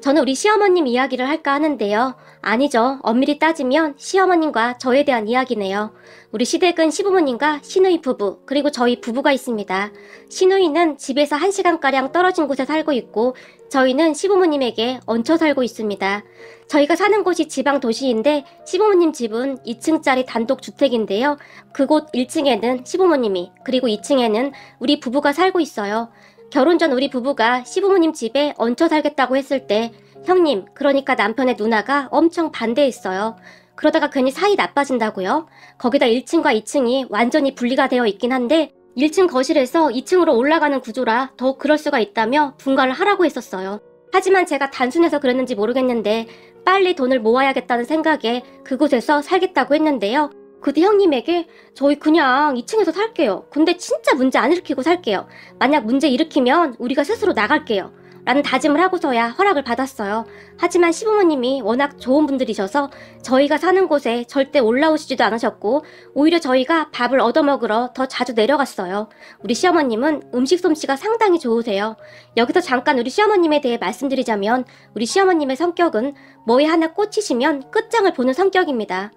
저는 우리 시어머님 이야기를 할까 하는데요. 아니죠. 엄밀히 따지면 시어머님과 저에 대한 이야기네요. 우리 시댁은 시부모님과 시누이 부부, 그리고 저희 부부가 있습니다. 시누이는 집에서 1시간가량 떨어진 곳에 살고 있고, 저희는 시부모님에게 얹혀 살고 있습니다. 저희가 사는 곳이 지방 도시인데, 시부모님 집은 2층짜리 단독 주택인데요. 그곳 1층에는 시부모님이, 그리고 2층에는 우리 부부가 살고 있어요. 결혼 전 우리 부부가 시부모님 집에 얹혀 살겠다고 했을 때 형님, 그러니까 남편의 누나가 엄청 반대했어요. 그러다가 괜히 사이 나빠진다고요? 거기다 1층과 2층이 완전히 분리가 되어 있긴 한데 1층 거실에서 2층으로 올라가는 구조라 더욱 그럴 수가 있다며 분가를 하라고 했었어요. 하지만 제가 단순해서 그랬는지 모르겠는데 빨리 돈을 모아야겠다는 생각에 그곳에서 살겠다고 했는데요. 그때 형님에게 저희 그냥 2층에서 살게요. 근데 진짜 문제 안 일으키고 살게요. 만약 문제 일으키면 우리가 스스로 나갈게요. 라는 다짐을 하고서야 허락을 받았어요. 하지만 시부모님이 워낙 좋은 분들이셔서 저희가 사는 곳에 절대 올라오시지도 않으셨고 오히려 저희가 밥을 얻어먹으러 더 자주 내려갔어요. 우리 시어머님은 음식 솜씨가 상당히 좋으세요. 여기서 잠깐 우리 시어머님에 대해 말씀드리자면 우리 시어머님의 성격은 뭐에 하나 꽂히시면 끝장을 보는 성격입니다.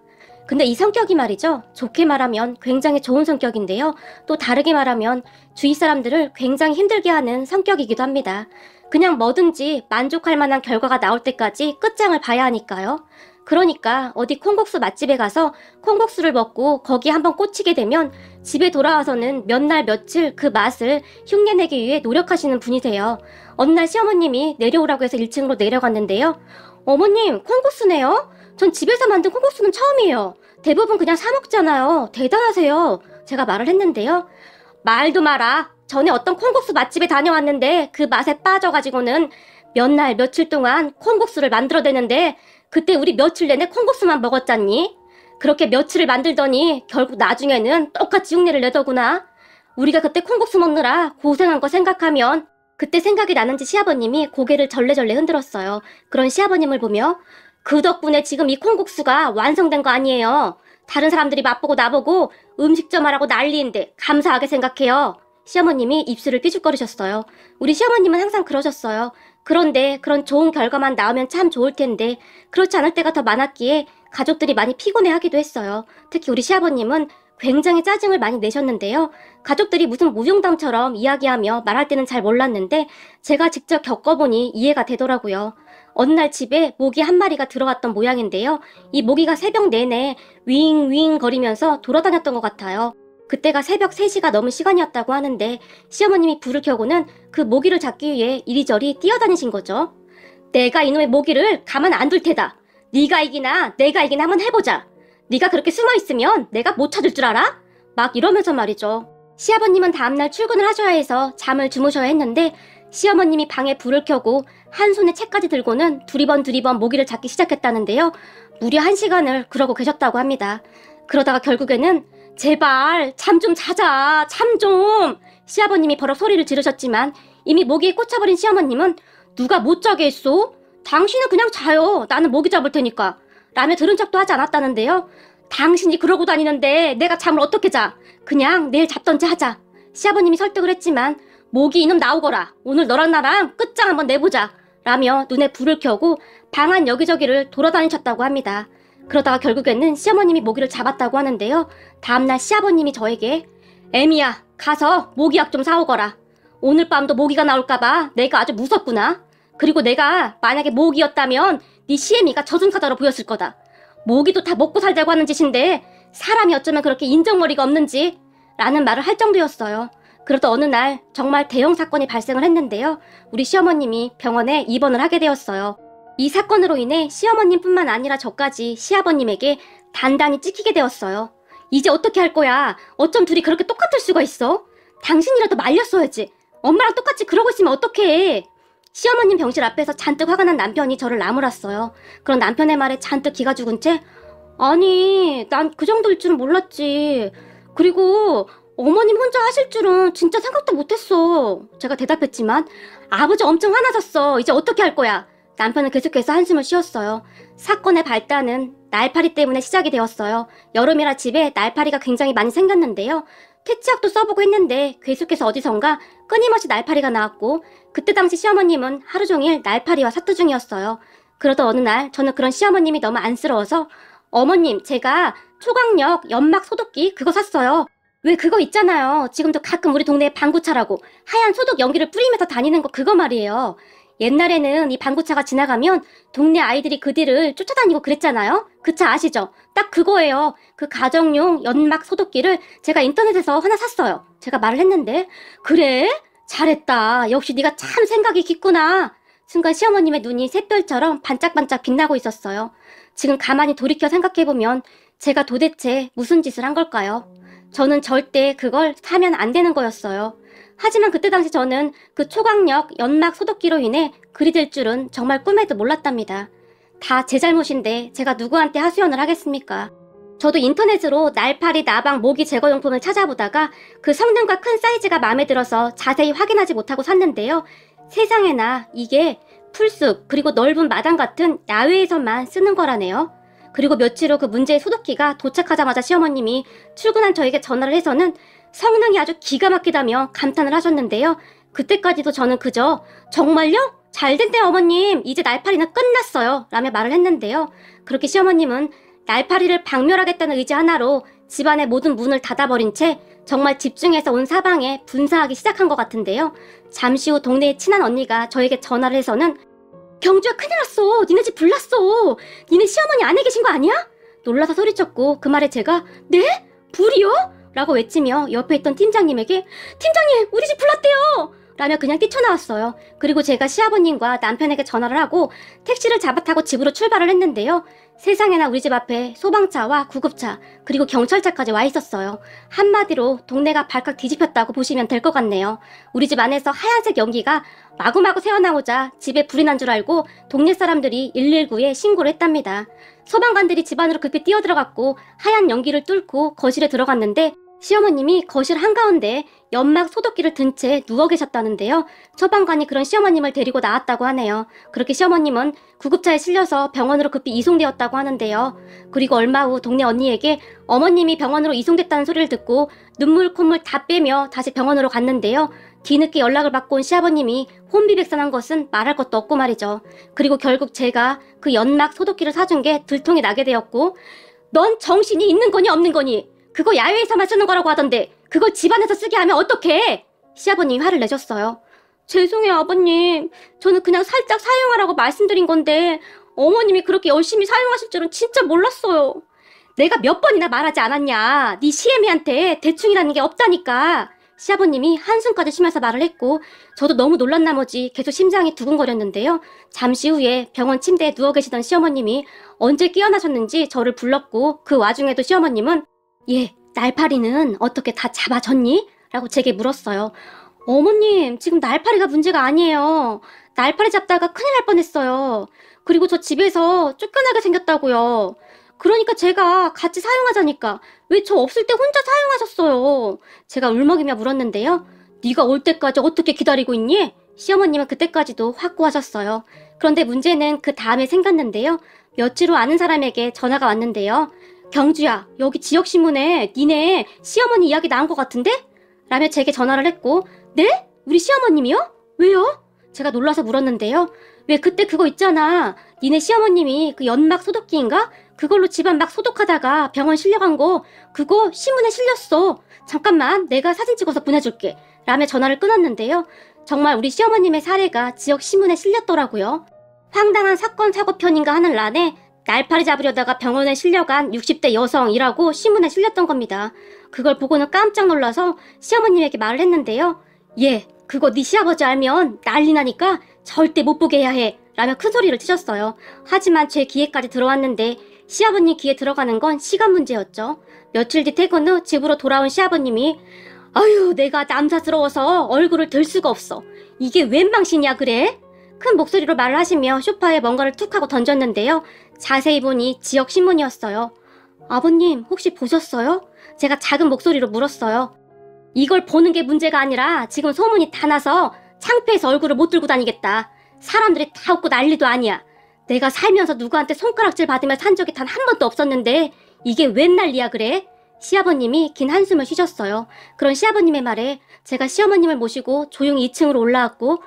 근데 이 성격이 말이죠. 좋게 말하면 굉장히 좋은 성격인데요. 또 다르게 말하면 주위 사람들을 굉장히 힘들게 하는 성격이기도 합니다. 그냥 뭐든지 만족할 만한 결과가 나올 때까지 끝장을 봐야 하니까요. 그러니까 어디 콩국수 맛집에 가서 콩국수를 먹고 거기 한번 꽂히게 되면 집에 돌아와서는 몇 날 며칠 그 맛을 흉내내기 위해 노력하시는 분이세요. 어느 날 시어머님이 내려오라고 해서 1층으로 내려갔는데요. 어머님, 콩국수네요? 전 집에서 만든 콩국수는 처음이에요. 대부분 그냥 사 먹잖아요. 대단하세요. 제가 말을 했는데요. 말도 마라. 전에 어떤 콩국수 맛집에 다녀왔는데 그 맛에 빠져가지고는 몇 날 며칠 동안 콩국수를 만들어대는데 그때 우리 며칠 내내 콩국수만 먹었잖니? 그렇게 며칠을 만들더니 결국 나중에는 똑같이 흉내를 내더구나. 우리가 그때 콩국수 먹느라 고생한 거 생각하면 그때 생각이 나는지 시아버님이 고개를 절레절레 흔들었어요. 그런 시아버님을 보며 그 덕분에 지금 이 콩국수가 완성된 거 아니에요. 다른 사람들이 맛보고 나보고 음식점 하라고 난리인데 감사하게 생각해요. 시어머님이 입술을 삐죽거리셨어요. 우리 시어머님은 항상 그러셨어요. 그런데 그런 좋은 결과만 나오면 참 좋을 텐데 그렇지 않을 때가 더 많았기에 가족들이 많이 피곤해하기도 했어요. 특히 우리 시아버님은 굉장히 짜증을 많이 내셨는데요. 가족들이 무슨 무용담처럼 이야기하며 말할 때는 잘 몰랐는데 제가 직접 겪어보니 이해가 되더라고요. 어느 날 집에 모기 한 마리가 들어왔던 모양인데요. 이 모기가 새벽 내내 윙윙 거리면서 돌아다녔던 것 같아요. 그때가 새벽 3시가 넘은 시간이었다고 하는데 시어머님이 불을 켜고는 그 모기를 잡기 위해 이리저리 뛰어다니신 거죠. 내가 이놈의 모기를 가만 안 둘 테다. 네가 이기나 내가 이기나 한번 해보자. 네가 그렇게 숨어있으면 내가 못 찾을 줄 알아? 막 이러면서 말이죠. 시아버님은 다음날 출근을 하셔야 해서 잠을 주무셔야 했는데 시어머님이 방에 불을 켜고 한 손에 책까지 들고는 두리번 모기를 잡기 시작했다는데요. 무려 1시간을 그러고 계셨다고 합니다. 그러다가 결국에는 제발 잠 좀 자자, 잠 좀. 시아버님이 버럭 소리를 지르셨지만 이미 모기에 꽂혀버린 시어머님은 누가 못 자게 했소? 당신은 그냥 자요. 나는 모기 잡을 테니까. 라며 들은 척도 하지 않았다는데요. 당신이 그러고 다니는데 내가 잠을 어떻게 자? 그냥 내일 잡던지 하자. 시아버님이 설득을 했지만 모기 이놈 나오거라. 오늘 너랑 나랑 끝장 한번 내보자. 라며 눈에 불을 켜고 방 안 여기저기를 돌아다니셨다고 합니다. 그러다가 결국에는 시어머님이 모기를 잡았다고 하는데요. 다음날 시아버님이 저에게 애미야, 가서 모기약 좀 사오거라. 오늘 밤도 모기가 나올까봐 내가 아주 무섭구나. 그리고 내가 만약에 모기였다면 네 시애미가 저승사자로 보였을 거다. 모기도 다 먹고 살자고 하는 짓인데 사람이 어쩌면 그렇게 인정머리가 없는지 라는 말을 할 정도였어요. 그러다 어느 날 정말 대형 사건이 발생을 했는데요. 우리 시어머님이 병원에 입원을 하게 되었어요. 이 사건으로 인해 시어머님뿐만 아니라 저까지 시아버님에게 단단히 찍히게 되었어요. 이제 어떻게 할 거야? 어쩜 둘이 그렇게 똑같을 수가 있어? 당신이라도 말렸어야지. 엄마랑 똑같이 그러고 있으면 어떡해? 시어머님 병실 앞에서 잔뜩 화가 난 남편이 저를 나무랐어요. 그런 남편의 말에 잔뜩 기가 죽은 채 아니, 난 그 정도일 줄은 몰랐지. 그리고 어머님 혼자 하실 줄은 진짜 생각도 못했어. 제가 대답했지만 아버지 엄청 화나셨어. 이제 어떻게 할 거야? 남편은 계속해서 한숨을 쉬었어요. 사건의 발단은 날파리 때문에 시작이 되었어요. 여름이라 집에 날파리가 굉장히 많이 생겼는데요. 퇴치약도 써보고 했는데 계속해서 어디선가 끊임없이 날파리가 나왔고 그때 당시 시어머님은 하루 종일 날파리와 사투 중이었어요. 그러던 어느 날 저는 그런 시어머님이 너무 안쓰러워서 어머님 제가 초강력 연막 소독기 그거 샀어요. 왜 그거 있잖아요. 지금도 가끔 우리 동네에 방구차라고 하얀 소독 연기를 뿌리면서 다니는 거 그거 말이에요. 옛날에는 이 방구차가 지나가면 동네 아이들이 그 뒤를 쫓아다니고 그랬잖아요. 그 차 아시죠? 딱 그거예요. 그 가정용 연막 소독기를 제가 인터넷에서 하나 샀어요. 제가 말을 했는데 그래? 잘했다. 역시 네가 참 생각이 깊구나. 순간 시어머님의 눈이 샛별처럼 반짝반짝 빛나고 있었어요. 지금 가만히 돌이켜 생각해보면 제가 도대체 무슨 짓을 한 걸까요? 저는 절대 그걸 사면 안 되는 거였어요. 하지만 그때 당시 저는 그 초강력 연막 소독기로 인해 그리 될 줄은 정말 꿈에도 몰랐답니다. 다 제 잘못인데 제가 누구한테 하소연을 하겠습니까? 저도 인터넷으로 날파리, 나방, 모기 제거용품을 찾아보다가 그 성능과 큰 사이즈가 마음에 들어서 자세히 확인하지 못하고 샀는데요. 세상에나 이게 풀숲 그리고 넓은 마당 같은 야외에서만 쓰는 거라네요. 그리고 며칠 후 그 문제의 소독기가 도착하자마자 시어머님이 출근한 저에게 전화를 해서는 성능이 아주 기가 막히다며 감탄을 하셨는데요. 그때까지도 저는 그저 정말요? 잘됐네요 어머님. 이제 날파리는 끝났어요. 라며 말을 했는데요. 그렇게 시어머님은 날파리를 박멸하겠다는 의지 하나로 집안의 모든 문을 닫아버린 채 정말 집중해서 온 사방에 분사하기 시작한 것 같은데요. 잠시 후 동네의 친한 언니가 저에게 전화를 해서는 경주야 큰일 났어. 니네 집 불났어. 니네 시어머니 안에 계신 거 아니야? 놀라서 소리쳤고 그 말에 제가 네? 불이요? 라고 외치며 옆에 있던 팀장님에게 팀장님 우리 집 불났대요. 라며 그냥 뛰쳐나왔어요. 그리고 제가 시아버님과 남편에게 전화를 하고 택시를 잡아 타고 집으로 출발을 했는데요. 세상에나 우리 집 앞에 소방차와 구급차 그리고 경찰차까지 와 있었어요. 한마디로 동네가 발칵 뒤집혔다고 보시면 될 것 같네요. 우리 집 안에서 하얀색 연기가 마구마구 새어나오자 집에 불이 난 줄 알고 동네 사람들이 119에 신고를 했답니다. 소방관들이 집 안으로 급히 뛰어들어갔고 하얀 연기를 뚫고 거실에 들어갔는데 시어머님이 거실 한가운데 연막 소독기를 든 채 누워 계셨다는데요. 소방관이 그런 시어머님을 데리고 나왔다고 하네요. 그렇게 시어머님은 구급차에 실려서 병원으로 급히 이송되었다고 하는데요. 그리고 얼마 후 동네 언니에게 어머님이 병원으로 이송됐다는 소리를 듣고 눈물 콧물 다 빼며 다시 병원으로 갔는데요. 뒤늦게 연락을 받고 온 시아버님이 혼비백산한 것은 말할 것도 없고 말이죠. 그리고 결국 제가 그 연막 소독기를 사준 게 들통이 나게 되었고 넌 정신이 있는 거니 없는 거니? 그거 야외에서만 쓰는 거라고 하던데 그걸 집안에서 쓰게 하면 어떡해? 시아버님이 화를 내셨어요. 죄송해요 아버님. 저는 그냥 살짝 사용하라고 말씀드린 건데 어머님이 그렇게 열심히 사용하실 줄은 진짜 몰랐어요. 내가 몇 번이나 말하지 않았냐. 네 시애미한테 대충이라는 게 없다니까. 시아버님이 한숨까지 쉬면서 말을 했고 저도 너무 놀란 나머지 계속 심장이 두근거렸는데요. 잠시 후에 병원 침대에 누워 계시던 시어머님이 언제 깨어나셨는지 저를 불렀고 그 와중에도 시어머님은 예, 날파리는 어떻게 다 잡아졌니? 라고 제게 물었어요. 어머님, 지금 날파리가 문제가 아니에요. 날파리 잡다가 큰일 날 뻔했어요. 그리고 저 집에서 쫓겨나게 생겼다고요. 그러니까 제가 같이 사용하자니까 왜 저 없을 때 혼자 사용하셨어요? 제가 울먹이며 물었는데요. 네가 올 때까지 어떻게 기다리고 있니? 시어머님은 그때까지도 확고하셨어요. 그런데 문제는 그 다음에 생겼는데요. 며칠 후 아는 사람에게 전화가 왔는데요. 경주야, 여기 지역신문에 니네 시어머니 이야기 나온 것 같은데? 라며 제게 전화를 했고 네? 우리 시어머님이요? 왜요? 제가 놀라서 물었는데요. 왜 그때 그거 있잖아. 니네 시어머님이 그 연막 소독기인가? 그걸로 집안 막 소독하다가 병원 실려간 거 그거 신문에 실렸어. 잠깐만 내가 사진 찍어서 보내줄게. 라며 전화를 끊었는데요. 정말 우리 시어머님의 사례가 지역 신문에 실렸더라고요. 황당한 사건 사고편인가 하는 란에 날파리 잡으려다가 병원에 실려간 60대 여성이라고 신문에 실렸던 겁니다. 그걸 보고는 깜짝 놀라서 시어머님에게 말을 했는데요. 예, 그거 네 시아버지 알면 난리 나니까 절대 못 보게 해야 해. 라며 큰 소리를 치셨어요. 하지만 제 귀에까지 들어왔는데 시아버님 귀에 들어가는 건 시간 문제였죠. 며칠 뒤 퇴근 후 집으로 돌아온 시아버님이 아유 내가 남사스러워서 얼굴을 들 수가 없어. 이게 웬 망신이야 그래? 큰 목소리로 말을 하시며 소파에 뭔가를 툭 하고 던졌는데요. 자세히 보니 지역 신문이었어요. 아버님 혹시 보셨어요? 제가 작은 목소리로 물었어요. 이걸 보는 게 문제가 아니라 지금 소문이 다 나서 창피해서 얼굴을 못 들고 다니겠다. 사람들이 다 웃고 난리도 아니야. 내가 살면서 누구한테 손가락질 받으며 산 적이 단 한 번도 없었는데 이게 웬 난리야 그래? 시아버님이 긴 한숨을 쉬셨어요. 그런 시아버님의 말에 제가 시어머님을 모시고 조용히 2층으로 올라왔고,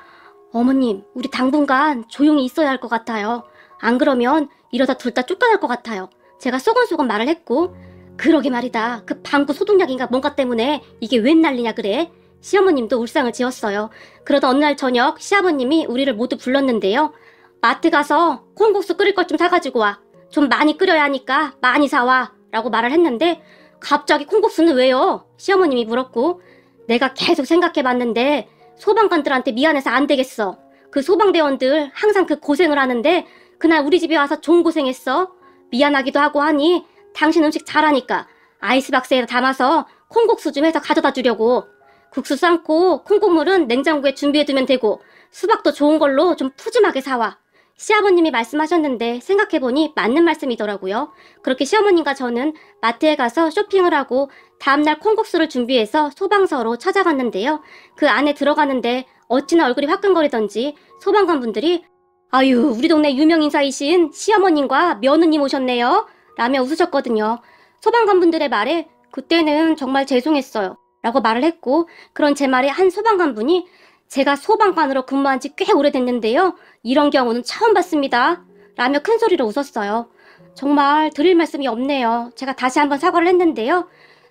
어머님, 우리 당분간 조용히 있어야 할 것 같아요. 안 그러면 이러다 둘 다 쫓겨날 것 같아요. 제가 소곤소곤 말을 했고, 그러게 말이다. 그 방구 소독약인가 뭔가 때문에 이게 웬 난리냐 그래? 시어머님도 울상을 지었어요. 그러던 어느 날 저녁 시아버님이 우리를 모두 불렀는데요. 마트 가서 콩국수 끓일 것 좀 사가지고 와. 좀 많이 끓여야 하니까 많이 사와. 라고 말을 했는데 갑자기 콩국수는 왜요? 시어머님이 물었고, 내가 계속 생각해봤는데 소방관들한테 미안해서 안 되겠어. 그 소방대원들 항상 그 고생을 하는데 그날 우리 집에 와서 좋은 고생했어. 미안하기도 하고 하니 당신 음식 잘하니까 아이스박스에 담아서 콩국수 좀 해서 가져다 주려고. 국수 삶고 콩국물은 냉장고에 준비해두면 되고 수박도 좋은 걸로 좀 푸짐하게 사와. 시아버님이 말씀하셨는데 생각해보니 맞는 말씀이더라고요. 그렇게 시어머님과 저는 마트에 가서 쇼핑을 하고 다음날 콩국수를 준비해서 소방서로 찾아갔는데요. 그 안에 들어가는데 어찌나 얼굴이 화끈거리던지 소방관 분들이 아유, 우리 동네 유명 인사이신 시어머님과 며느님 오셨네요. 라며 웃으셨거든요. 소방관 분들의 말에 그때는 정말 죄송했어요. 라고 말을 했고, 그런 제 말에 한 소방관 분이 제가 소방관으로 근무한 지 꽤 오래됐는데요. 이런 경우는 처음 봤습니다. 라며 큰 소리로 웃었어요. 정말 드릴 말씀이 없네요. 제가 다시 한번 사과를 했는데요.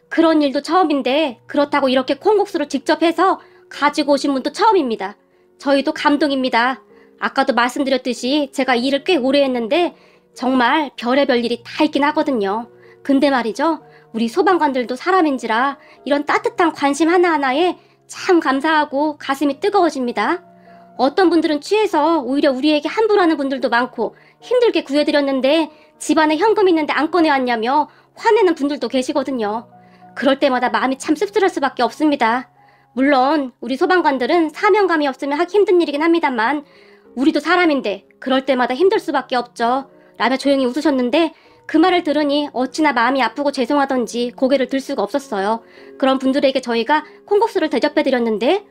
그런 일도 처음인데 그렇다고 이렇게 콩국수를 직접 해서 가지고 오신 분도 처음입니다. 저희도 감동입니다. 아까도 말씀드렸듯이 제가 일을 꽤 오래 했는데 정말 별의별 일이 다 있긴 하거든요. 근데 말이죠. 우리 소방관들도 사람인지라 이런 따뜻한 관심 하나하나에 참 감사하고 가슴이 뜨거워집니다. 어떤 분들은 취해서 오히려 우리에게 함부로 하는 분들도 많고 힘들게 구해드렸는데 집안에 현금 있는데 안 꺼내왔냐며 화내는 분들도 계시거든요. 그럴 때마다 마음이 참 씁쓸할 수밖에 없습니다. 물론 우리 소방관들은 사명감이 없으면 하기 힘든 일이긴 합니다만 우리도 사람인데 그럴 때마다 힘들 수밖에 없죠. 라며 조용히 웃으셨는데 그 말을 들으니 어찌나 마음이 아프고 죄송하던지 고개를 들 수가 없었어요. 그런 분들에게 저희가 콩국수를 대접해드렸는데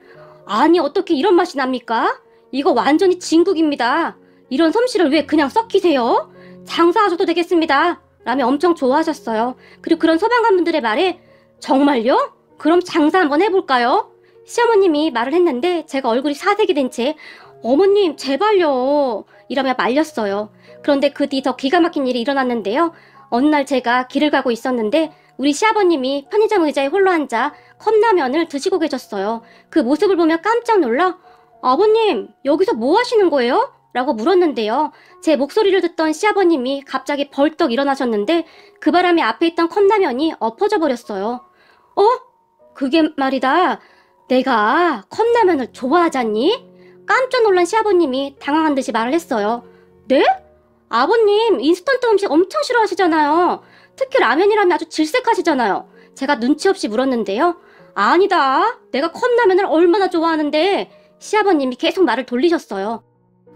아니 어떻게 이런 맛이 납니까? 이거 완전히 진국입니다. 이런 솜씨를 왜 그냥 썩히세요? 장사하셔도 되겠습니다. 라며 엄청 좋아하셨어요. 그리고 그런 소방관분들의 말에 정말요? 그럼 장사 한번 해볼까요? 시어머님이 말을 했는데 제가 얼굴이 사색이 된 채 어머님 제발요 이러며 말렸어요. 그런데 그 뒤 더 기가 막힌 일이 일어났는데요. 어느 날 제가 길을 가고 있었는데 우리 시아버님이 편의점 의자에 홀로 앉아 컵라면을 드시고 계셨어요. 그 모습을 보며 깜짝 놀라 아버님 여기서 뭐 하시는 거예요? 라고 물었는데요. 제 목소리를 듣던 시아버님이 갑자기 벌떡 일어나셨는데 그 바람에 앞에 있던 컵라면이 엎어져 버렸어요. 그게 말이다. 내가 컵라면을 좋아하잖니? 깜짝 놀란 시아버님이 당황한 듯이 말을 했어요. 네? 아버님 인스턴트 음식 엄청 싫어하시잖아요. 특히 라면이라면 아주 질색하시잖아요. 제가 눈치 없이 물었는데요. 아니다. 내가 컵라면을 얼마나 좋아하는데. 시아버님이 계속 말을 돌리셨어요.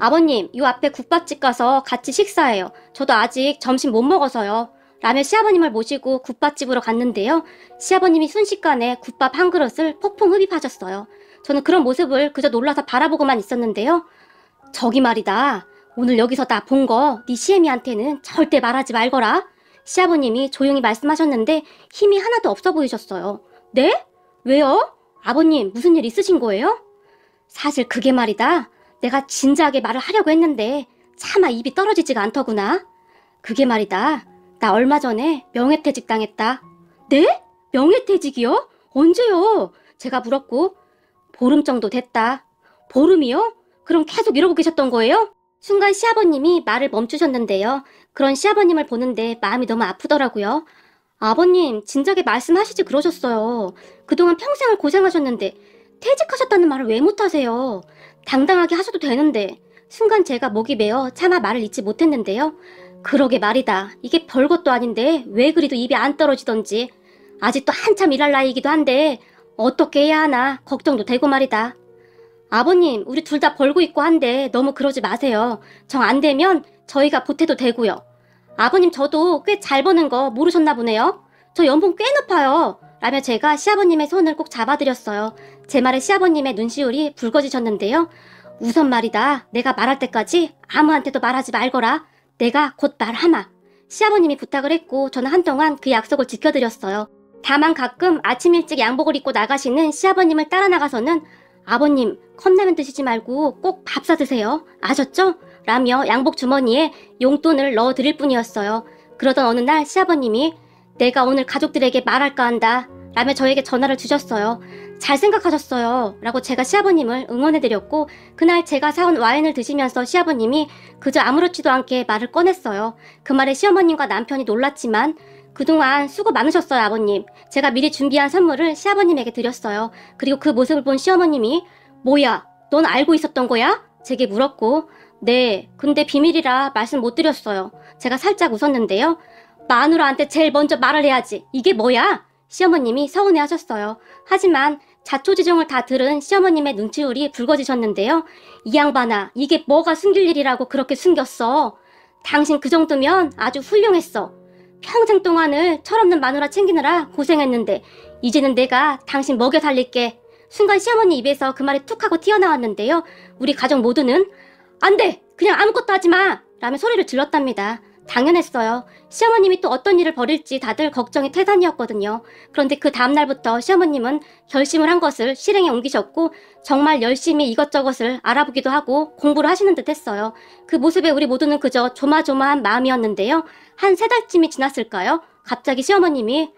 아버님, 요 앞에 국밥집 가서 같이 식사해요. 저도 아직 점심 못 먹어서요. 라며 시아버님을 모시고 국밥집으로 갔는데요. 시아버님이 순식간에 국밥 한 그릇을 폭풍 흡입하셨어요. 저는 그런 모습을 그저 놀라서 바라보고만 있었는데요. 저기 말이다. 오늘 여기서 나 본 거 네 시애미한테는 절대 말하지 말거라. 시아버님이 조용히 말씀하셨는데 힘이 하나도 없어 보이셨어요. 네? 왜요? 아버님 무슨 일 있으신 거예요? 사실 그게 말이다. 내가 진지하게 말을 하려고 했는데 차마 입이 떨어지지가 않더구나. 그게 말이다. 나 얼마 전에 명예퇴직 당했다. 네? 명예퇴직이요? 언제요? 제가 물었고 보름 정도 됐다. 보름이요? 그럼 계속 이러고 계셨던 거예요? 순간 시아버님이 말을 멈추셨는데요. 그런 시아버님을 보는데 마음이 너무 아프더라고요. 아버님 진작에 말씀하시지 그러셨어요. 그동안 평생을 고생하셨는데 퇴직하셨다는 말을 왜 못하세요? 당당하게 하셔도 되는데. 순간 제가 목이 메어 차마 말을 잇지 못했는데요. 그러게 말이다. 이게 별것도 아닌데 왜 그리도 입이 안 떨어지던지. 아직도 한참 일할 나이이기도 한데 어떻게 해야 하나 걱정도 되고 말이다. 아버님 우리 둘 다 벌고 있고 한데 너무 그러지 마세요. 정 안 되면 저희가 보태도 되고요. 아버님 저도 꽤 잘 버는 거 모르셨나 보네요. 저 연봉 꽤 높아요. 라며 제가 시아버님의 손을 꼭 잡아드렸어요. 제 말에 시아버님의 눈시울이 붉어지셨는데요. 우선 말이다. 내가 말할 때까지 아무한테도 말하지 말거라. 내가 곧 말하마. 시아버님이 부탁을 했고 저는 한동안 그 약속을 지켜드렸어요. 다만 가끔 아침 일찍 양복을 입고 나가시는 시아버님을 따라 나가서는 아버님, 컵라면 드시지 말고 꼭 밥 사드세요. 아셨죠? 라며 양복 주머니에 용돈을 넣어드릴 뿐이었어요. 그러던 어느 날 시아버님이 내가 오늘 가족들에게 말할까 한다 라며 저에게 전화를 주셨어요. 잘 생각하셨어요 라고 제가 시아버님을 응원해드렸고, 그날 제가 사온 와인을 드시면서 시아버님이 그저 아무렇지도 않게 말을 꺼냈어요. 그 말에 시어머님과 남편이 놀랐지만 그동안 수고 많으셨어요 아버님. 제가 미리 준비한 선물을 시아버님에게 드렸어요. 그리고 그 모습을 본 시어머님이 뭐야, 넌 알고 있었던 거야? 제게 물었고, 네, 근데 비밀이라 말씀 못 드렸어요. 제가 살짝 웃었는데요. 마누라한테 제일 먼저 말을 해야지. 이게 뭐야? 시어머님이 서운해하셨어요. 하지만 자초지종을 다 들은 시어머님의 눈치울이 붉어지셨는데요. 이 양반아, 이게 뭐가 숨길 일이라고 그렇게 숨겼어. 당신 그 정도면 아주 훌륭했어. 평생 동안을 철없는 마누라 챙기느라 고생했는데 이제는 내가 당신 먹여 살릴게. 순간 시어머니 입에서 그 말이 툭 하고 튀어나왔는데요. 우리 가족 모두는 안 돼! 그냥 아무것도 하지 마! 라며 소리를 질렀답니다. 당연했어요. 시어머님이 또 어떤 일을 벌일지 다들 걱정이 태산이었거든요. 그런데 그 다음날부터 시어머님은 결심을 한 것을 실행에 옮기셨고 정말 열심히 이것저것을 알아보기도 하고 공부를 하시는 듯 했어요. 그 모습에 우리 모두는 그저 조마조마한 마음이었는데요. 한 3달쯤이 지났을까요? 갑자기 시어머님이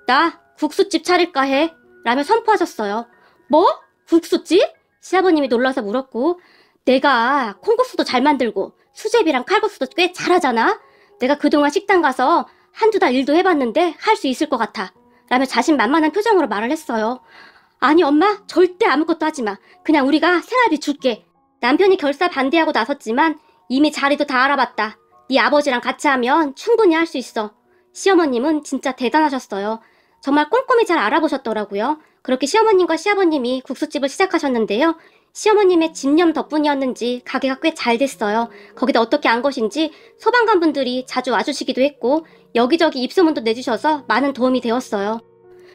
나 국수집 차릴까 해 라며 선포하셨어요. 뭐? 국수집? 시아버님이 놀라서 물었고, 내가 콩국수도 잘 만들고 수제비랑 칼국수도 꽤 잘하잖아. 내가 그동안 식당 가서 한두 달 일도 해봤는데 할 수 있을 것 같아 라며 자신만만한 표정으로 말을 했어요. 아니 엄마, 절대 아무것도 하지 마. 그냥 우리가 생활비 줄게. 남편이 결사 반대하고 나섰지만 이미 자리도 다 알아봤다. 네 아버지랑 같이 하면 충분히 할 수 있어. 시어머님은 진짜 대단하셨어요. 정말 꼼꼼히 잘 알아보셨더라고요. 그렇게 시어머님과 시아버님이 국수집을 시작하셨는데요. 시어머님의 집념 덕분이었는지 가게가 꽤 잘 됐어요. 거기다 어떻게 안 것인지 소방관 분들이 자주 와주시기도 했고 여기저기 입소문도 내주셔서 많은 도움이 되었어요.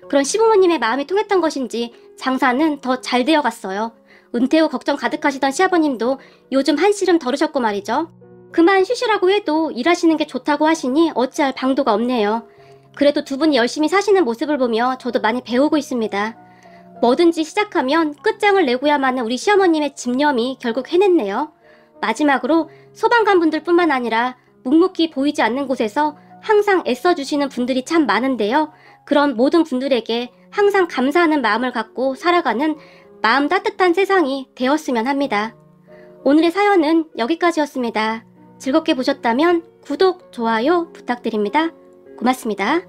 그런 시부모님의 마음이 통했던 것인지 장사는 더 잘 되어갔어요. 은퇴 후 걱정 가득하시던 시아버님도 요즘 한시름 덜으셨고 말이죠. 그만 쉬시라고 해도 일하시는 게 좋다고 하시니 어찌할 방도가 없네요. 그래도 두 분이 열심히 사시는 모습을 보며 저도 많이 배우고 있습니다. 뭐든지 시작하면 끝장을 내고야만 우리 시어머님의 집념이 결국 해냈네요. 마지막으로 소방관분들 뿐만 아니라 묵묵히 보이지 않는 곳에서 항상 애써주시는 분들이 참 많은데요. 그런 모든 분들에게 항상 감사하는 마음을 갖고 살아가는 마음 따뜻한 세상이 되었으면 합니다. 오늘의 사연은 여기까지였습니다. 즐겁게 보셨다면 구독, 좋아요 부탁드립니다. 고맙습니다.